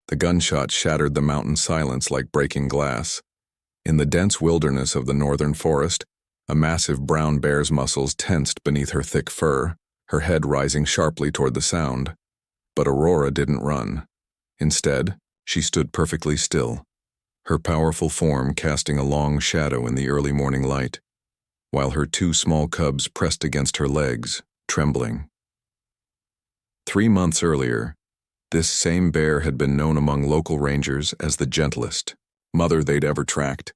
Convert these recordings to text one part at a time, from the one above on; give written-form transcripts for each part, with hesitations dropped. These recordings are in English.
The gunshot shattered the mountain silence like breaking glass. In the dense wilderness of the northern forest, a massive brown bear's muscles tensed beneath her thick fur, her head rising sharply toward the sound. But Aurora didn't run. Instead, she stood perfectly still, her powerful form casting a long shadow in the early morning light, while her two small cubs pressed against her legs, trembling. 3 months earlier, this same bear had been known among local rangers as the gentlest mother they'd ever tracked.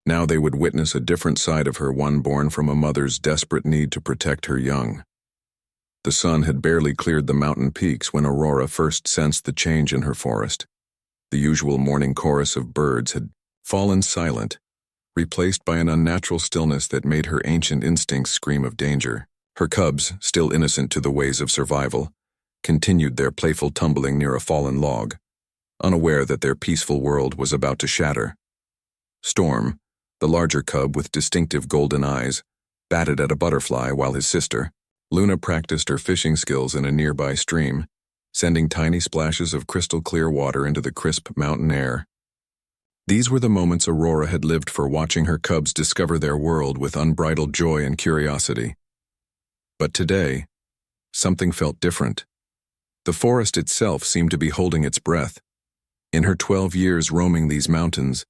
Now they would witness a different side of her, one born from a mother's desperate need to protect her young. The sun had barely cleared the mountain peaks when Aurora first sensed the change in her forest. The usual morning chorus of birds had fallen silent, replaced by an unnatural stillness that made her ancient instincts scream of danger. Her cubs, still innocent to the ways of survival, continued their playful tumbling near a fallen log, unaware that their peaceful world was about to shatter. Storm, the larger cub with distinctive golden eyes, batted at a butterfly while his sister, Luna, practiced her fishing skills in a nearby stream, sending tiny splashes of crystal-clear water into the crisp mountain air. These were the moments Aurora had lived for, watching her cubs discover their world with unbridled joy and curiosity. But today, something felt different. The forest itself seemed to be holding its breath. In her 12 years roaming these mountains,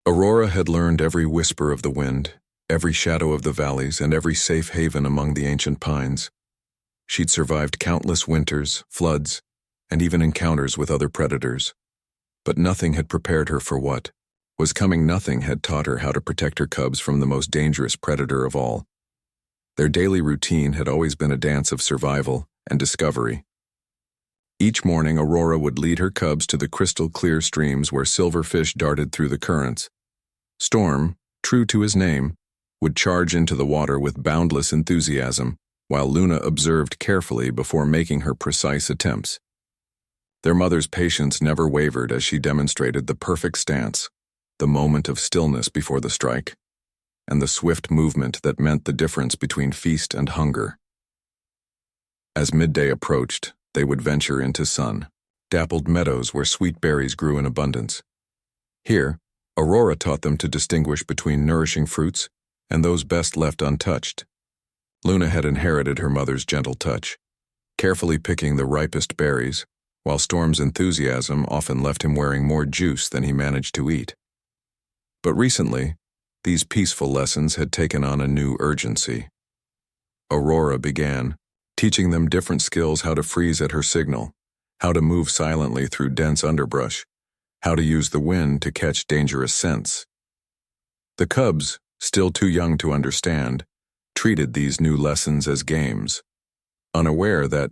Aurora had learned every whisper of the wind, every shadow of the valleys, and every safe haven among the ancient pines. She'd survived countless winters, floods, and even encounters with other predators. But nothing had prepared her for what was coming. Nothing had taught her how to protect her cubs from the most dangerous predator of all. Their daily routine had always been a dance of survival and discovery. Each morning, Aurora would lead her cubs to the crystal-clear streams where silverfish darted through the currents. Storm, true to his name, would charge into the water with boundless enthusiasm, while Luna observed carefully before making her precise attempts. Their mother's patience never wavered as she demonstrated the perfect stance, the moment of stillness before the strike, and the swift movement that meant the difference between feast and hunger. As midday approached, they would venture into sun-dappled meadows where sweet berries grew in abundance. Here, Aurora taught them to distinguish between nourishing fruits and those best left untouched. Luna had inherited her mother's gentle touch, carefully picking the ripest berries, while Storm's enthusiasm often left him wearing more juice than he managed to eat. But recently, these peaceful lessons had taken on a new urgency. Aurora began, teaching them different skills: how to freeze at her signal, how to move silently through dense underbrush, how to use the wind to catch dangerous scents. The cubs, still too young to understand, treated these new lessons as games, unaware that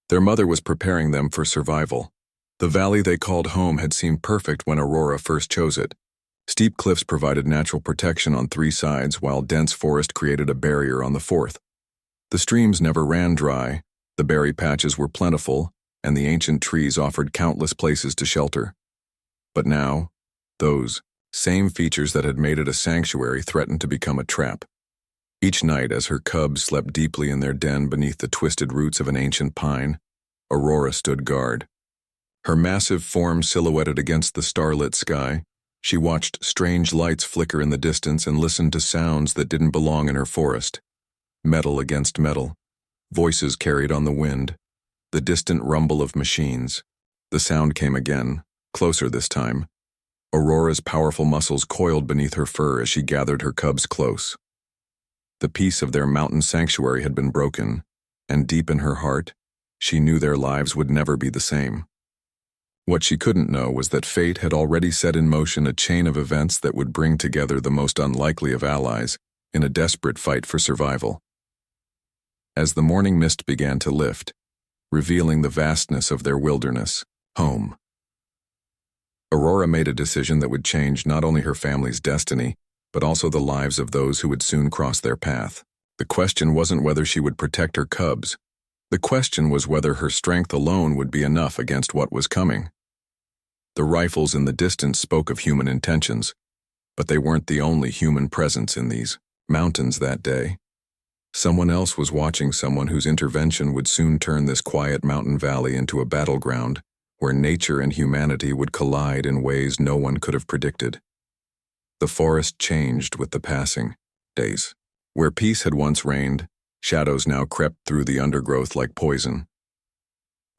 their mother was preparing them for survival. The valley they called home had seemed perfect when Aurora first chose it. Steep cliffs provided natural protection on 3 sides, while dense forest created a barrier on the 4th. The streams never ran dry, the berry patches were plentiful, and the ancient trees offered countless places to shelter. But now, those same features that had made it a sanctuary threatened to become a trap. Each night, as her cubs slept deeply in their den beneath the twisted roots of an ancient pine, Aurora stood guard. Her massive form silhouetted against the starlit sky, she watched strange lights flicker in the distance and listened to sounds that didn't belong in her forest. Metal against metal, voices carried on the wind, the distant rumble of machines. The sound came again, closer this time. Aurora's powerful muscles coiled beneath her fur as she gathered her cubs close. The peace of their mountain sanctuary had been broken, and deep in her heart, she knew their lives would never be the same. What she couldn't know was that fate had already set in motion a chain of events that would bring together the most unlikely of allies in a desperate fight for survival. As the morning mist began to lift, revealing the vastness of their wilderness, home, Aurora made a decision that would change not only her family's destiny, but also the lives of those who would soon cross their path. The question wasn't whether she would protect her cubs. The question was whether her strength alone would be enough against what was coming. The rifles in the distance spoke of human intentions, but they weren't the only human presence in these mountains that day. Someone else was watching, someone whose intervention would soon turn this quiet mountain valley into a battleground where nature and humanity would collide in ways no one could have predicted. The forest changed with the passing days. Where peace had once reigned, shadows now crept through the undergrowth like poison.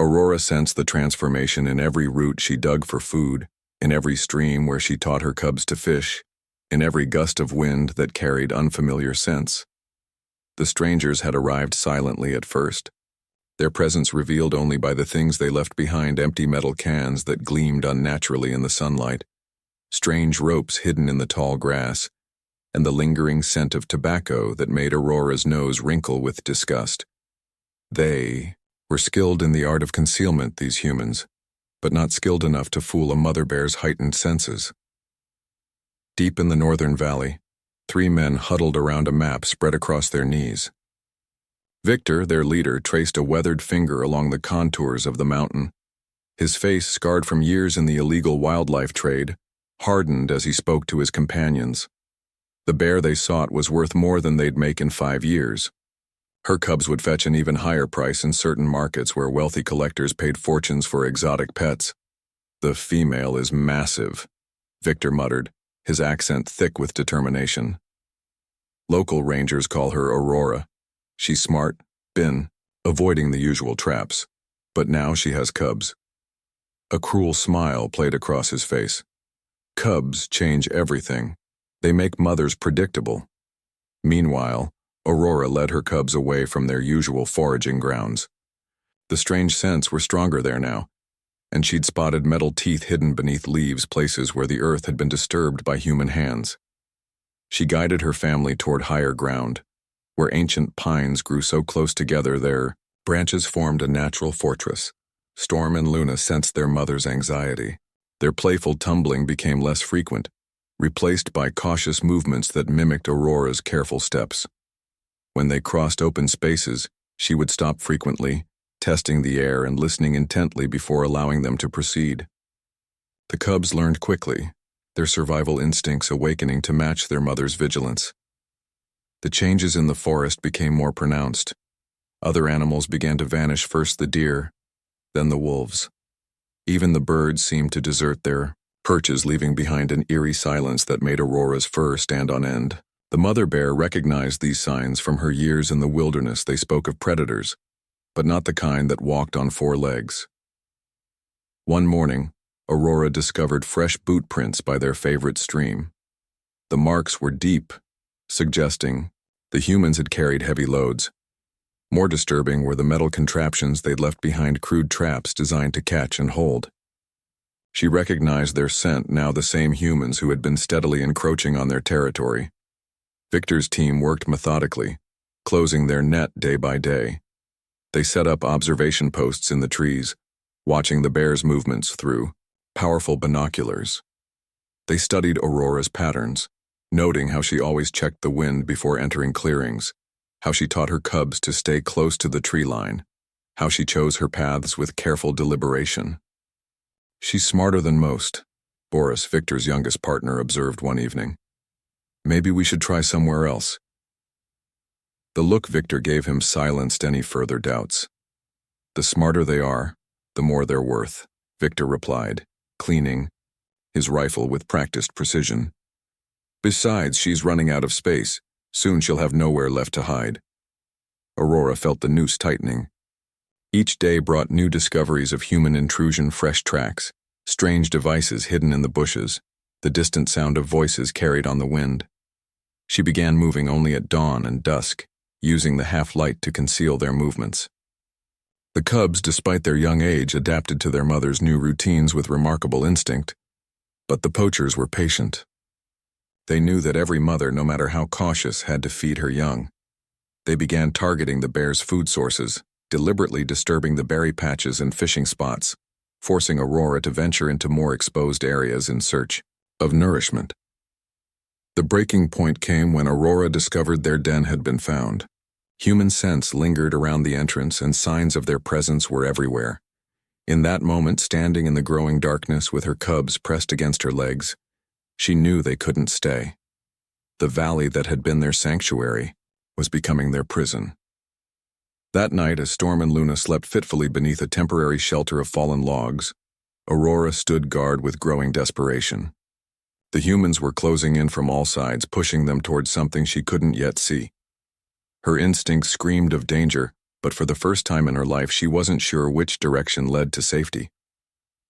Aurora sensed the transformation in every root she dug for food, in every stream where she taught her cubs to fish, in every gust of wind that carried unfamiliar scents. The strangers had arrived silently at first, their presence revealed only by the things they left behind: empty metal cans that gleamed unnaturally in the sunlight, strange ropes hidden in the tall grass, and the lingering scent of tobacco that made Aurora's nose wrinkle with disgust. They were skilled in the art of concealment, these humans, but not skilled enough to fool a mother bear's heightened senses. Deep in the northern valley, 3 men huddled around a map spread across their knees. Victor, their leader, traced a weathered finger along the contours of the mountain. His face, scarred from years in the illegal wildlife trade, hardened as he spoke to his companions. The bear they sought was worth more than they'd make in 5 years. Her cubs would fetch an even higher price in certain markets where wealthy collectors paid fortunes for exotic pets. "The female is massive," Victor muttered, his accent thick with determination. "Local rangers call her Aurora. She's smart, been avoiding the usual traps, but now she has cubs." A cruel smile played across his face. "Cubs change everything. They make mothers predictable." Meanwhile, Aurora led her cubs away from their usual foraging grounds. The strange scents were stronger there now, and she'd spotted metal teeth hidden beneath leaves, places where the earth had been disturbed by human hands. She guided her family toward higher ground, where ancient pines grew so close together their branches formed a natural fortress. Storm and Luna sensed their mother's anxiety. Their playful tumbling became less frequent, replaced by cautious movements that mimicked Aurora's careful steps. When they crossed open spaces, she would stop frequently, testing the air and listening intently before allowing them to proceed. The cubs learned quickly, their survival instincts awakening to match their mother's vigilance. The changes in the forest became more pronounced. Other animals began to vanish, first the deer, then the wolves. Even the birds seemed to desert their perches, leaving behind an eerie silence that made Aurora's fur stand on end. The mother bear recognized these signs from her years in the wilderness. They spoke of predators, but not the kind that walked on 4 legs. One morning, Aurora discovered fresh boot prints by their favorite stream. The marks were deep, suggesting the humans had carried heavy loads. More disturbing were the metal contraptions they'd left behind, crude traps designed to catch and hold. She recognized their scent, now the same humans who had been steadily encroaching on their territory. Victor's team worked methodically, closing their net day by day. They set up observation posts in the trees, watching the bear's movements through powerful binoculars. They studied Aurora's patterns, noting how she always checked the wind before entering clearings, how she taught her cubs to stay close to the tree line, how she chose her paths with careful deliberation. "She's smarter than most," Boris, Victor's youngest partner, observed one evening. "Maybe we should try somewhere else." The look Victor gave him silenced any further doubts. "The smarter they are, the more they're worth," Victor replied, cleaning his rifle with practiced precision. "Besides, she's running out of space. Soon she'll have nowhere left to hide." Aurora felt the noose tightening. Each day brought new discoveries of human intrusion, fresh tracks, strange devices hidden in the bushes, the distant sound of voices carried on the wind. She began moving only at dawn and dusk, using the half-light to conceal their movements. The cubs, despite their young age, adapted to their mother's new routines with remarkable instinct. But the poachers were patient. They knew that every mother, no matter how cautious, had to feed her young. They began targeting the bear's food sources, deliberately disturbing the berry patches and fishing spots, forcing Aurora to venture into more exposed areas in search of nourishment. The breaking point came when Aurora discovered their den had been found. Human scents lingered around the entrance, and signs of their presence were everywhere. In that moment, standing in the growing darkness with her cubs pressed against her legs, she knew they couldn't stay. The valley that had been their sanctuary was becoming their prison. That night, as Storm and Luna slept fitfully beneath a temporary shelter of fallen logs, Aurora stood guard with growing desperation. The humans were closing in from all sides, pushing them towards something she couldn't yet see. Her instincts screamed of danger, but for the first time in her life she wasn't sure which direction led to safety.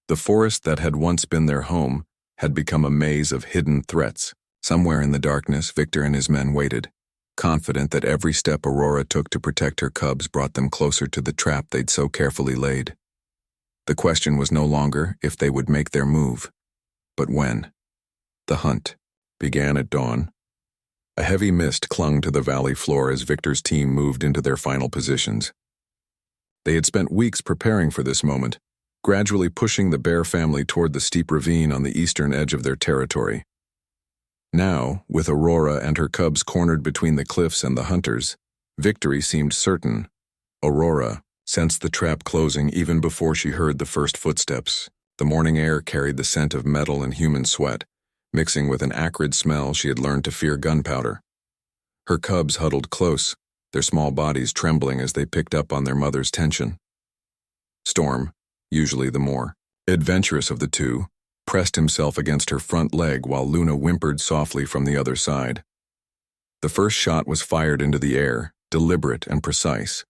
The forest that had once been their home had become a maze of hidden threats. Somewhere in the darkness, Victor and his men waited, confident that every step Aurora took to protect her cubs brought them closer to the trap they'd so carefully laid. The question was no longer if they would make their move, but when. The hunt began at dawn. A heavy mist clung to the valley floor as Victor's team moved into their final positions. They had spent weeks preparing for this moment, gradually pushing the bear family toward the steep ravine on the eastern edge of their territory. Now, with Aurora and her cubs cornered between the cliffs and the hunters, victory seemed certain. Aurora sensed the trap closing even before she heard the first footsteps. The morning air carried the scent of metal and human sweat, mixing with an acrid smell she had learned to fear gunpowder. Her cubs huddled close, their small bodies trembling as they picked up on their mother's tension. Storm, usually the more adventurous of the two, pressed himself against her front leg while Luna whimpered softly from the other side. The first shot was fired into the air, deliberate and precise.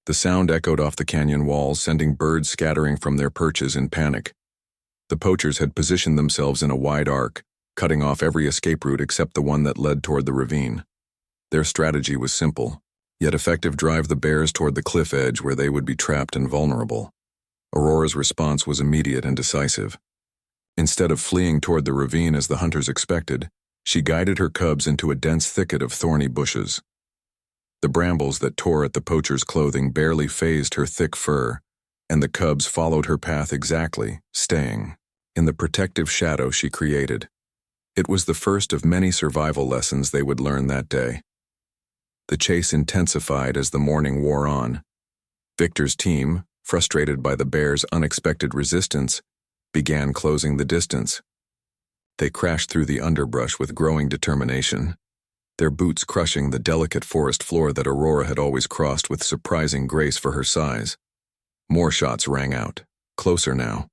The sound echoed off the canyon walls, sending birds scattering from their perches in panic. The poachers had positioned themselves in a wide arc, cutting off every escape route except the one that led toward the ravine. Their strategy was simple, yet effective: drive the bears toward the cliff edge where they would be trapped and vulnerable. Aurora's response was immediate and decisive. Instead of fleeing toward the ravine as the hunters expected, she guided her cubs into a dense thicket of thorny bushes. The brambles that tore at the poacher's clothing barely phased her thick fur, and the cubs followed her path exactly, staying in the protective shadow she created. It was the first of many survival lessons they would learn that day. The chase intensified as the morning wore on. Victor's team, frustrated by the bears' unexpected resistance, began closing the distance. They crashed through the underbrush with growing determination, their boots crushing the delicate forest floor that Aurora had always crossed with surprising grace for her size. More shots rang out, closer now,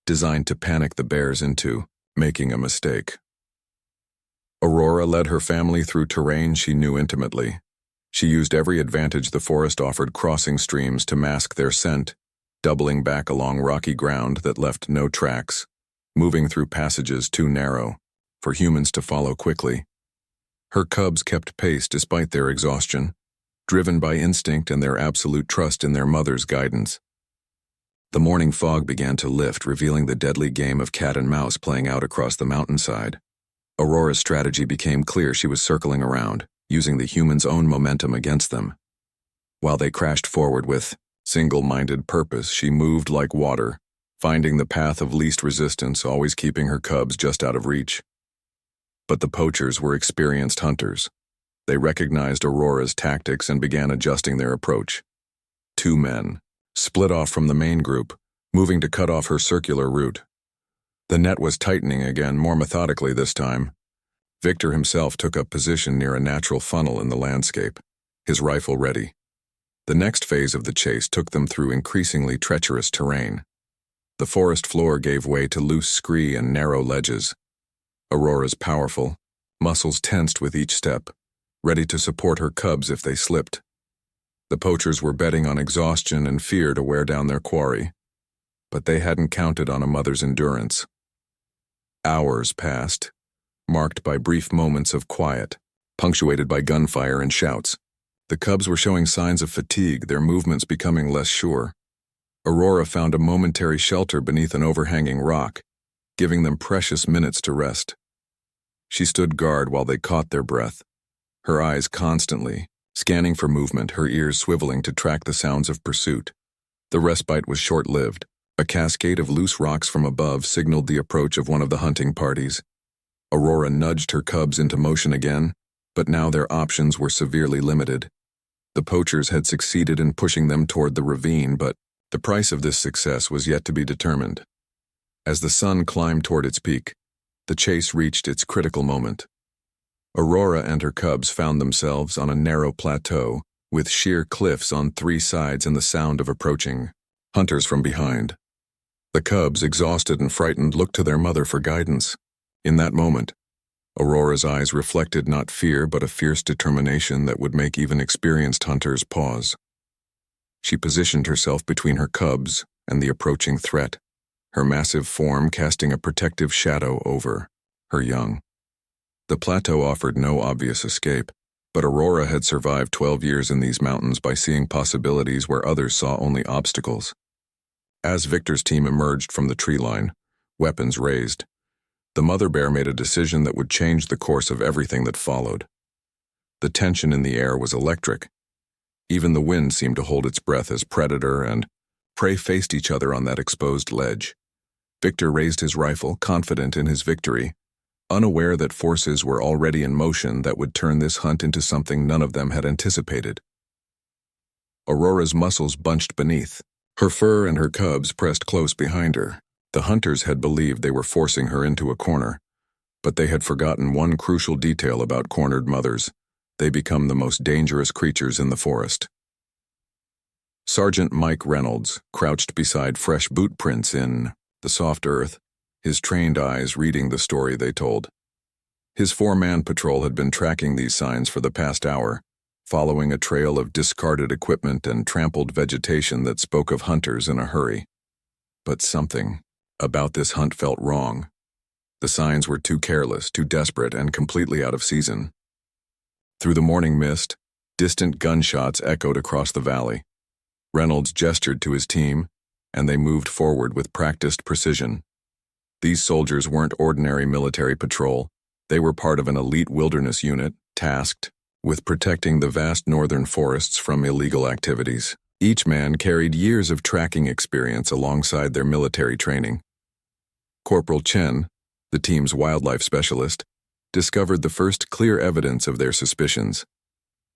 designed to panic the bears into making a mistake. Aurora led her family through terrain she knew intimately. She used every advantage the forest offered, crossing streams to mask their scent, doubling back along rocky ground that left no tracks, moving through passages too narrow for humans to follow quickly. Her cubs kept pace despite their exhaustion, driven by instinct and their absolute trust in their mother's guidance. The morning fog began to lift, revealing the deadly game of cat and mouse playing out across the mountainside. Aurora's strategy became clear. She was circling around, using the humans' own momentum against them. While they crashed forward with single-minded purpose, she moved like water, finding the path of least resistance, always keeping her cubs just out of reach. But the poachers were experienced hunters. They recognized Aurora's tactics and began adjusting their approach. Two men split off from the main group, moving to cut off her circular route. The net was tightening again, more methodically this time. Victor himself took up position near a natural funnel in the landscape, his rifle ready. The next phase of the chase took them through increasingly treacherous terrain. The forest floor gave way to loose scree and narrow ledges. Aurora's powerful, muscles tensed with each step, ready to support her cubs if they slipped. The poachers were betting on exhaustion and fear to wear down their quarry, but they hadn't counted on a mother's endurance. Hours passed, marked by brief moments of quiet, punctuated by gunfire and shouts. The cubs were showing signs of fatigue, their movements becoming less sure. Aurora found a momentary shelter beneath an overhanging rock, giving them precious minutes to rest. She stood guard while they caught their breath, her eyes constantly scanning for movement, her ears swiveling to track the sounds of pursuit. The respite was short-lived. A cascade of loose rocks from above signaled the approach of one of the hunting parties. Aurora nudged her cubs into motion again, but now their options were severely limited. The poachers had succeeded in pushing them toward the ravine, but the price of this success was yet to be determined. As the sun climbed toward its peak, the chase reached its critical moment. Aurora and her cubs found themselves on a narrow plateau, with sheer cliffs on three sides and the sound of approaching hunters from behind. The cubs, exhausted and frightened, looked to their mother for guidance. In that moment, Aurora's eyes reflected not fear but a fierce determination that would make even experienced hunters pause. She positioned herself between her cubs and the approaching threat, her massive form casting a protective shadow over her young. The plateau offered no obvious escape, but Aurora had survived 12 years in these mountains by seeing possibilities where others saw only obstacles. As Victor's team emerged from the tree line, weapons raised, the mother bear made a decision that would change the course of everything that followed. The tension in the air was electric. Even the wind seemed to hold its breath as predator and prey faced each other on that exposed ledge. Victor raised his rifle, confident in his victory, unaware that forces were already in motion that would turn this hunt into something none of them had anticipated. Aurora's muscles bunched beneath. Her fur and her cubs pressed close behind her. The hunters had believed they were forcing her into a corner, but they had forgotten one crucial detail about cornered mothers. They become the most dangerous creatures in the forest. Sergeant Mike Reynolds crouched beside fresh boot prints in the soft earth, his trained eyes reading the story they told. His four-man patrol had been tracking these signs for the past hour, following a trail of discarded equipment and trampled vegetation that spoke of hunters in a hurry. But something about this hunt felt wrong. The signs were too careless, too desperate, and completely out of season. Through the morning mist, distant gunshots echoed across the valley. Reynolds gestured to his team, and they moved forward with practiced precision. These soldiers weren't ordinary military patrol. They were part of an elite wilderness unit, tasked with protecting the vast northern forests from illegal activities. Each man carried years of tracking experience alongside their military training. Corporal Chen, the team's wildlife specialist, discovered the first clear evidence of their suspicions.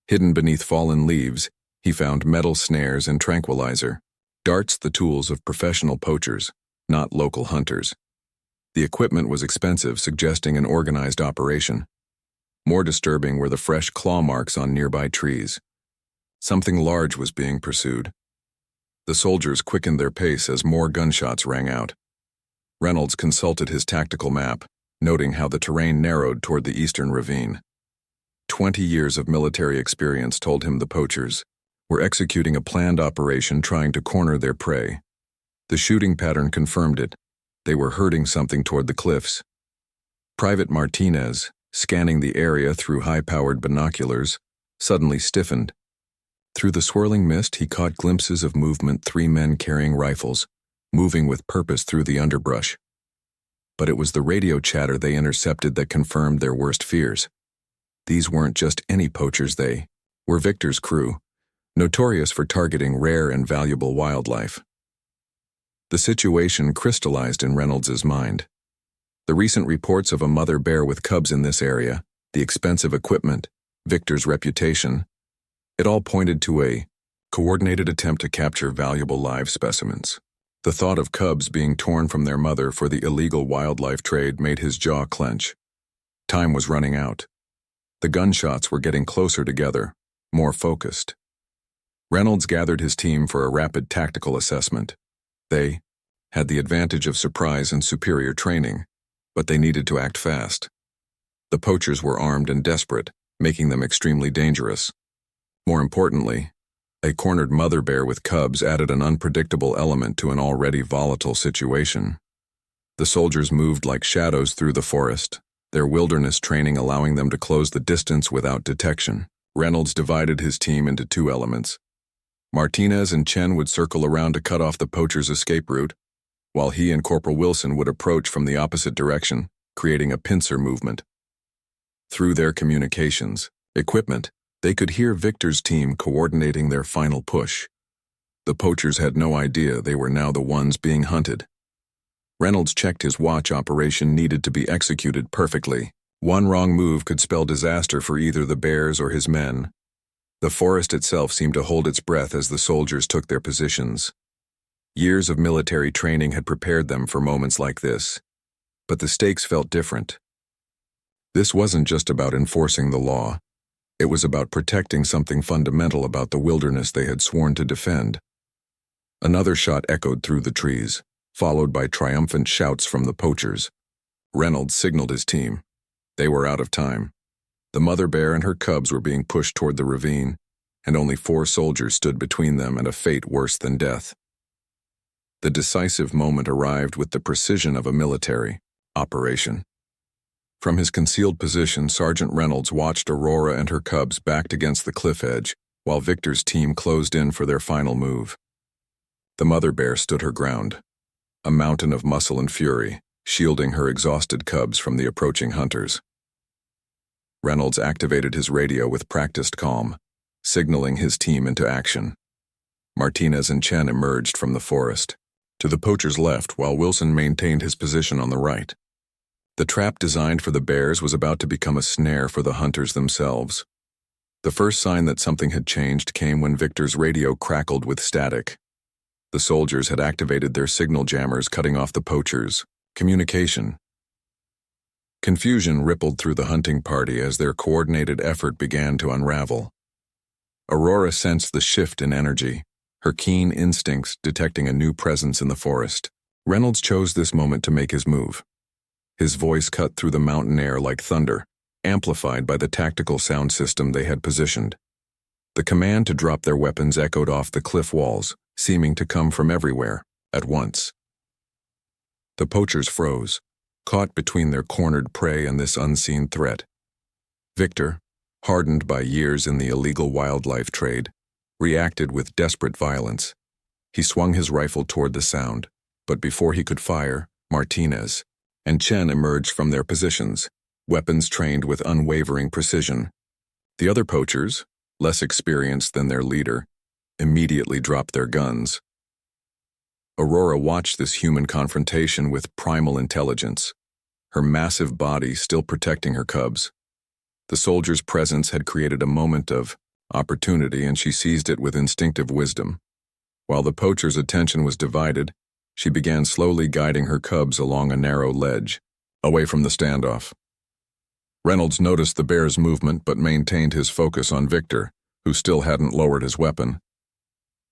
Hidden beneath fallen leaves, he found metal snares and tranquilizer, darts the tools of professional poachers, not local hunters. The equipment was expensive, suggesting an organized operation. More disturbing were the fresh claw marks on nearby trees. Something large was being pursued. The soldiers quickened their pace as more gunshots rang out. Reynolds consulted his tactical map, noting how the terrain narrowed toward the eastern ravine. 20 years of military experience told him the poachers were executing a planned operation trying to corner their prey. The shooting pattern confirmed it. They were herding something toward the cliffs. Private Martinez, scanning the area through high-powered binoculars, suddenly stiffened. Through the swirling mist, he caught glimpses of movement, 3 men carrying rifles, moving with purpose through the underbrush. But it was the radio chatter they intercepted that confirmed their worst fears. These weren't just any poachers, they were Victor's crew, notorious for targeting rare and valuable wildlife. The situation crystallized in Reynolds' mind. The recent reports of a mother bear with cubs in this area, the expensive equipment, Victor's reputation, it all pointed to a coordinated attempt to capture valuable live specimens. The thought of cubs being torn from their mother for the illegal wildlife trade made his jaw clench. Time was running out. The gunshots were getting closer together, more focused. Reynolds gathered his team for a rapid tactical assessment. They had the advantage of surprise and superior training, but they needed to act fast. The poachers were armed and desperate, making them extremely dangerous. More importantly, a cornered mother bear with cubs added an unpredictable element to an already volatile situation. The soldiers moved like shadows through the forest, their wilderness training allowing them to close the distance without detection. Reynolds divided his team into 2 elements. Martinez and Chen would circle around to cut off the poachers' escape route, while he and Corporal Wilson would approach from the opposite direction, creating a pincer movement. Through their communications, equipment, they could hear Victor's team coordinating their final push. The poachers had no idea they were now the ones being hunted. Reynolds checked his watch. Operation needed to be executed perfectly. One wrong move could spell disaster for either the bears or his men. The forest itself seemed to hold its breath as the soldiers took their positions. Years of military training had prepared them for moments like this, but the stakes felt different. This wasn't just about enforcing the law. It was about protecting something fundamental about the wilderness they had sworn to defend. Another shot echoed through the trees. followed by triumphant shouts from the poachers. Reynolds signaled his team. They were out of time. The mother bear and her cubs were being pushed toward the ravine, and only 4 soldiers stood between them and a fate worse than death. The decisive moment arrived with the precision of a military operation. From his concealed position, Sergeant Reynolds watched Aurora and her cubs backed against the cliff edge, while Victor's team closed in for their final move. The mother bear stood her ground, a mountain of muscle and fury, shielding her exhausted cubs from the approaching hunters. Reynolds activated his radio with practiced calm, signaling his team into action. Martinez and Chen emerged from the forest, to the poachers' left, while Wilson maintained his position on the right. The trap designed for the bears was about to become a snare for the hunters themselves. The first sign that something had changed came when Victor's radio crackled with static. The soldiers had activated their signal jammers, cutting off the poachers' communication. Confusion rippled through the hunting party as their coordinated effort began to unravel. Aurora sensed the shift in energy, her keen instincts detecting a new presence in the forest. Reynolds chose this moment to make his move. His voice cut through the mountain air like thunder, amplified by the tactical sound system they had positioned. The command to drop their weapons echoed off the cliff walls, seeming to come from everywhere, at once. The poachers froze, caught between their cornered prey and this unseen threat. Victor, hardened by years in the illegal wildlife trade, reacted with desperate violence. He swung his rifle toward the sound, but before he could fire, Martinez and Chen emerged from their positions, weapons trained with unwavering precision. The other poachers, less experienced than their leader, immediately dropped their guns. Aurora watched this human confrontation with primal intelligence, her massive body still protecting her cubs. The soldiers' presence had created a moment of opportunity, and she seized it with instinctive wisdom. While the poachers' attention was divided, she began slowly guiding her cubs along a narrow ledge, away from the standoff. Reynolds noticed the bear's movement but maintained his focus on Victor, who still hadn't lowered his weapon.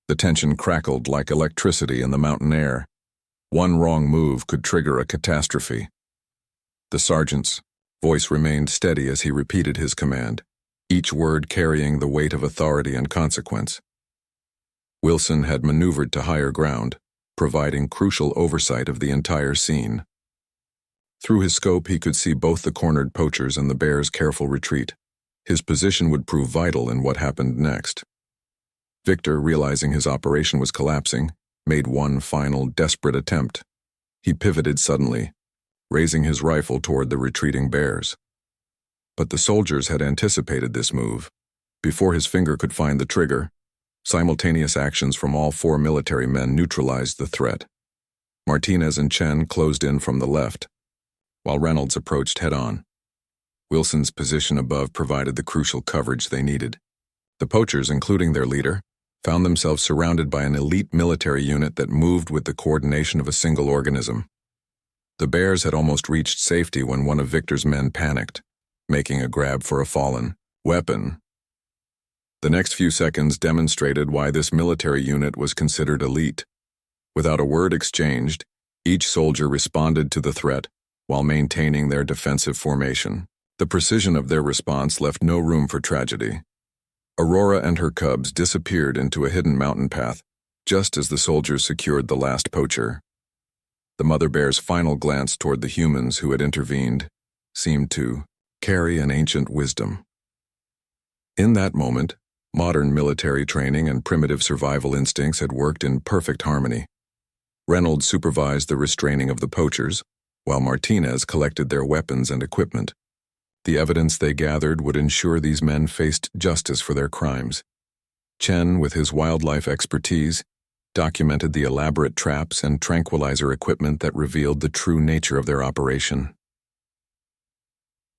The tension crackled like electricity in the mountain air. One wrong move could trigger a catastrophe. The sergeant's voice remained steady as he repeated his command, each word carrying the weight of authority and consequence. Wilson had maneuvered to higher ground, providing crucial oversight of the entire scene. Through his scope, he could see both the cornered poachers and the bear's careful retreat. His position would prove vital in what happened next. Victor, realizing his operation was collapsing, made one final, desperate attempt. He pivoted suddenly, raising his rifle toward the retreating bears. But the soldiers had anticipated this move. Before his finger could find the trigger, simultaneous actions from all 4 military men neutralized the threat. Martinez and Chen closed in from the left, while Reynolds approached head-on. Wilson's position above provided the crucial coverage they needed. The poachers, including their leader, found themselves surrounded by an elite military unit that moved with the coordination of a single organism. The bears had almost reached safety when one of Victor's men panicked, making a grab for a fallen weapon. The next few seconds demonstrated why this military unit was considered elite. Without a word exchanged, each soldier responded to the threat while maintaining their defensive formation. The precision of their response left no room for tragedy. Aurora and her cubs disappeared into a hidden mountain path, just as the soldiers secured the last poacher. The mother bear's final glance toward the humans who had intervened seemed to carry an ancient wisdom. In that moment, modern military training and primitive survival instincts had worked in perfect harmony. Reynolds supervised the restraining of the poachers, while Martinez collected their weapons and equipment. The evidence they gathered would ensure these men faced justice for their crimes. Chen, with his wildlife expertise, documented the elaborate traps and tranquilizer equipment that revealed the true nature of their operation.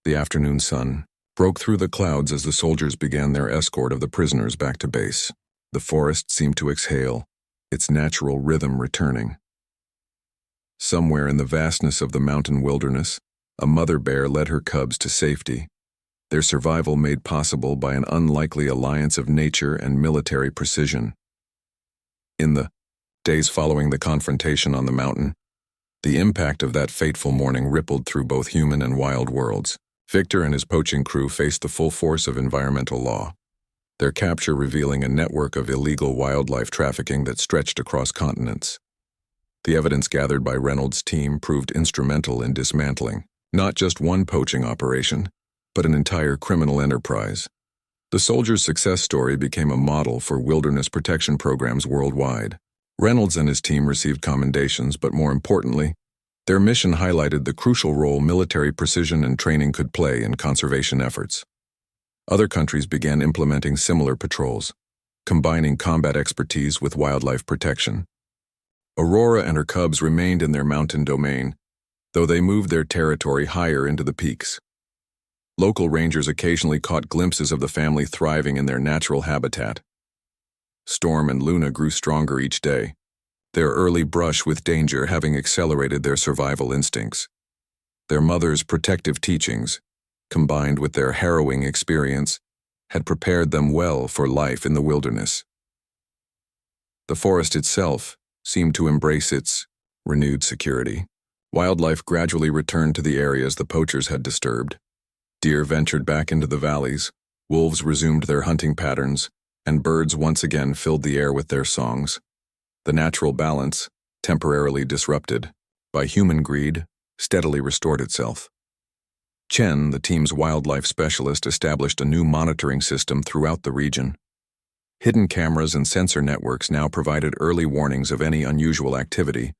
The afternoon sun broke through the clouds as the soldiers began their escort of the prisoners back to base. The forest seemed to exhale, its natural rhythm returning. Somewhere in the vastness of the mountain wilderness, a mother bear led her cubs to safety, their survival made possible by an unlikely alliance of nature and military precision. In the Days following the confrontation on the mountain, the impact of that fateful morning rippled through both human and wild worlds. Victor and his poaching crew faced the full force of environmental law, their capture revealing a network of illegal wildlife trafficking that stretched across continents. The evidence gathered by Reynolds' team proved instrumental in dismantling not just one poaching operation, but an entire criminal enterprise. The soldiers' success story became a model for wilderness protection programs worldwide. Reynolds and his team received commendations, but more importantly, their mission highlighted the crucial role military precision and training could play in conservation efforts. Other countries began implementing similar patrols, combining combat expertise with wildlife protection. Aurora and her cubs remained in their mountain domain, though they moved their territory higher into the peaks. Local rangers occasionally caught glimpses of the family thriving in their natural habitat. Storm and Luna grew stronger each day, their early brush with danger having accelerated their survival instincts. Their mother's protective teachings, combined with their harrowing experience, had prepared them well for life in the wilderness. The forest itself seemed to embrace its renewed security. Wildlife gradually returned to the areas the poachers had disturbed. Deer ventured back into the valleys, wolves resumed their hunting patterns, and birds once again filled the air with their songs. The natural balance, temporarily disrupted by human greed, steadily restored itself. Chen, the team's wildlife specialist, established a new monitoring system throughout the region. Hidden cameras and sensor networks now provided early warnings of any unusual activity,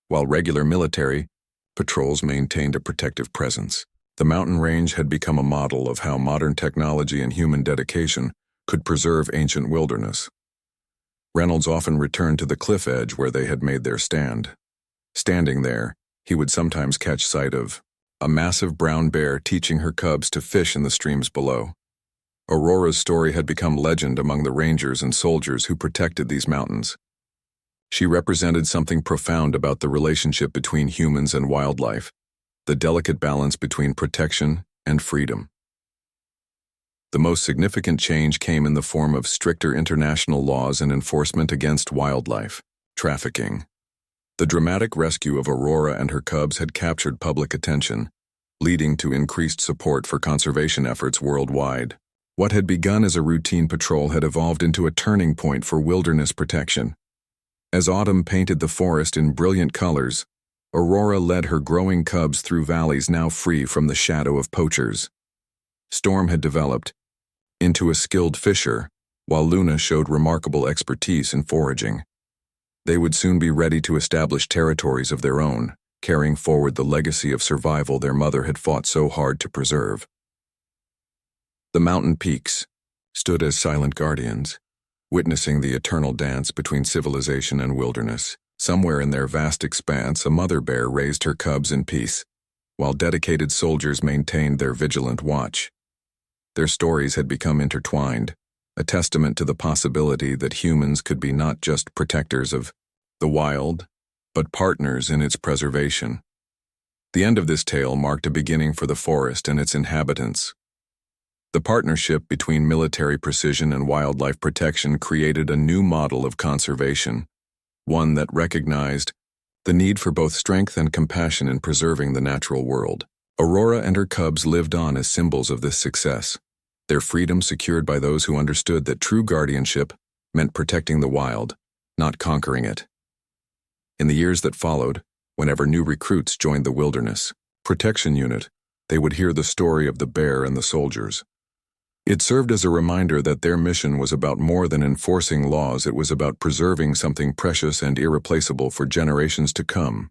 while regular military patrols maintained a protective presence. The mountain range had become a model of how modern technology and human dedication could preserve ancient wilderness. Reynolds often returned to the cliff edge where they had made their stand. Standing there, he would sometimes catch sight of a massive brown bear teaching her cubs to fish in the streams below. Aurora's story had become legend among the rangers and soldiers who protected these mountains. She represented something profound about the relationship between humans and wildlife, the delicate balance between protection and freedom. The most significant change came in the form of stricter international laws and enforcement against wildlife trafficking. The dramatic rescue of Aurora and her cubs had captured public attention, leading to increased support for conservation efforts worldwide. What had begun as a routine patrol had evolved into a turning point for wilderness protection. As autumn painted the forest in brilliant colors, Aurora led her growing cubs through valleys now free from the shadow of poachers. Storm had developed into a skilled fisher, while Luna showed remarkable expertise in foraging. They would soon be ready to establish territories of their own, carrying forward the legacy of survival their mother had fought so hard to preserve. The mountain peaks stood as silent guardians, witnessing the eternal dance between civilization and wilderness. Somewhere in their vast expanse, a mother bear raised her cubs in peace, while dedicated soldiers maintained their vigilant watch. Their stories had become intertwined, a testament to the possibility that humans could be not just protectors of the wild, but partners in its preservation. The end of this tale marked a beginning for the forest and its inhabitants. The partnership between military precision and wildlife protection created a new model of conservation, one that recognized the need for both strength and compassion in preserving the natural world. Aurora and her cubs lived on as symbols of this success, their freedom secured by those who understood that true guardianship meant protecting the wild, not conquering it. In the years that followed, whenever new recruits joined the Wilderness Protection Unit, they would hear the story of the bear and the soldiers. It served as a reminder that their mission was about more than enforcing laws. It was about preserving something precious and irreplaceable for generations to come.